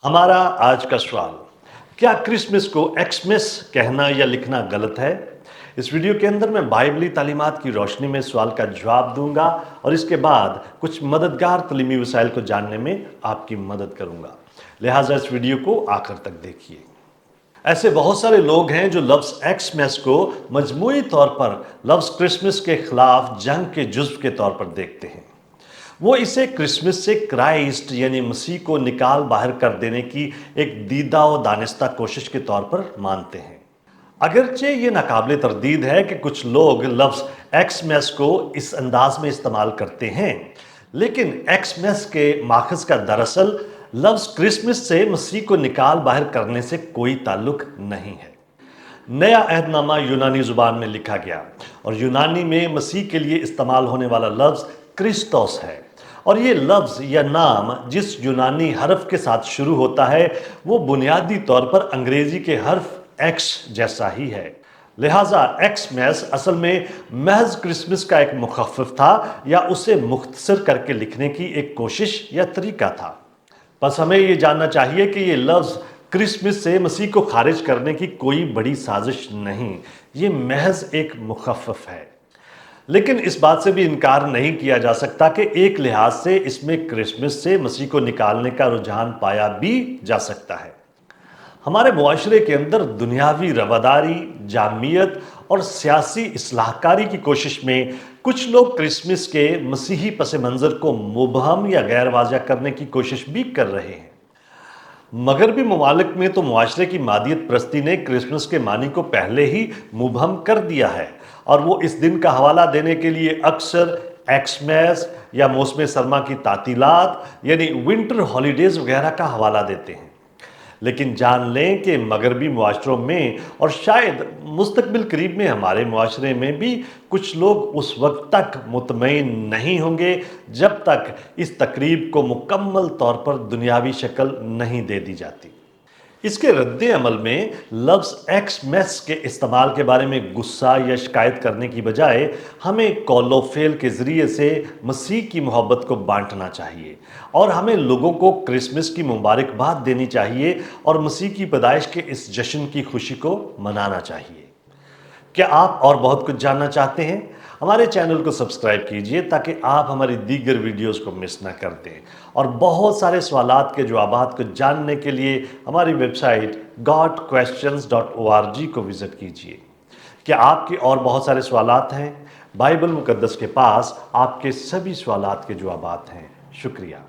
हमारा आज का सवाल, क्या क्रिसमस को एक्समस कहना या लिखना गलत है? इस वीडियो के अंदर मैं बाइबली तालीमात की रोशनी में सवाल का जवाब दूंगा और इसके बाद कुछ मददगार तालीमी वसाइल को जानने में आपकी मदद करूंगा। लिहाजा इस वीडियो को आखिर तक देखिए। ऐसे बहुत सारे लोग हैं जो लफ्ज़ एक्समस को मजमूई तौर पर लफ्ज़ क्रिसमस के खिलाफ जंग के जुज्व के तौर पर देखते हैं। वो इसे क्रिसमस से क्राइस्ट यानी मसीह को निकाल बाहर कर देने की एक दीदा व दानिस्ता कोशिश के तौर पर मानते हैं। अगरचे ये नाकाबिले तरदीद है कि कुछ लोग लफ्ज़ एक्समस को इस अंदाज में इस्तेमाल करते हैं, लेकिन एक्समस के माखज़ का दरअसल लफ्ज़ क्रिसमस से मसीह को निकाल बाहर करने से कोई ताल्लुक नहीं है। नया अहदनामा यूनानी ज़ुबान में लिखा गया और यूनानी में मसीह के लिए इस्तेमाल होने वाला लफ्ज़ क्रिस्टोस है, और ये लफ्ज़ या नाम जिस यूनानी हर्फ के साथ शुरू होता है वो बुनियादी तौर पर अंग्रेज़ी के हर्फ एक्स जैसा ही है। लिहाजा एक्समस असल में महज क्रिसमस का एक मुखफ़्फ़िफ़ था या उसे मुख्तसर करके लिखने की एक कोशिश या तरीका था। बस हमें ये जानना चाहिए कि ये लफ्ज़ क्रिसमस से मसीह को खारिज करने की कोई बड़ी साजिश नहीं, ये महज एक मुखफ़्फ़िफ़ है। लेकिन इस बात से भी इनकार नहीं किया जा सकता कि एक लिहाज से इसमें क्रिसमस से मसीह को निकालने का रुझान पाया भी जा सकता है। हमारे मुआशरे के अंदर दुनियावी रवादारी, जामियत और सियासी इस्लाहकारी की कोशिश में कुछ लोग क्रिसमस के मसीही पस मंज़र को मुबहम या गैर वाज़ह करने की कोशिश भी कर रहे हैं। मगरबी ममालिक में तो मुआशरे की मादियत परस्ती ने क्रिसमस के मानी को पहले ही मुबहम कर दिया है और वो इस दिन का हवाला देने के लिए अक्सर एक्समस या मौसम सरमा की तातीलात यानी विंटर हॉलीडेज़ वगैरह का हवाला देते हैं। लेकिन जान लें कि मगरबी मुआशरों में और शायद मुस्तकबिल करीब में हमारे मुआशरे में भी कुछ लोग उस वक्त तक मुतमईन नहीं होंगे जब तक इस तकरीब को मुकम्मल तौर पर दुनियावी शक्ल नहीं दे दी जाती। इसके रद्द अमल में लफ्ज़ एक्समस के इस्तेमाल के बारे में गुस्सा या शिकायत करने की बजाय हमें कौलो फेल के ज़रिए से मसीह की मोहब्बत को बांटना चाहिए और हमें लोगों को क्रिसमस की मुबारकबाद देनी चाहिए और मसीह की पैदाइश के इस जश्न की खुशी को मनाना चाहिए। क्या आप और बहुत कुछ जानना चाहते हैं? हमारे चैनल को सब्सक्राइब कीजिए ताकि आप हमारी दीगर वीडियोस को मिस ना कर दें, और बहुत सारे सवालात के जवाबात को जानने के लिए हमारी वेबसाइट godquestions.org को विज़िट कीजिए। क्या आपके और बहुत सारे सवालात हैं? बाइबल मुकद्दस के पास आपके सभी सवालात के जवाबात हैं। शुक्रिया।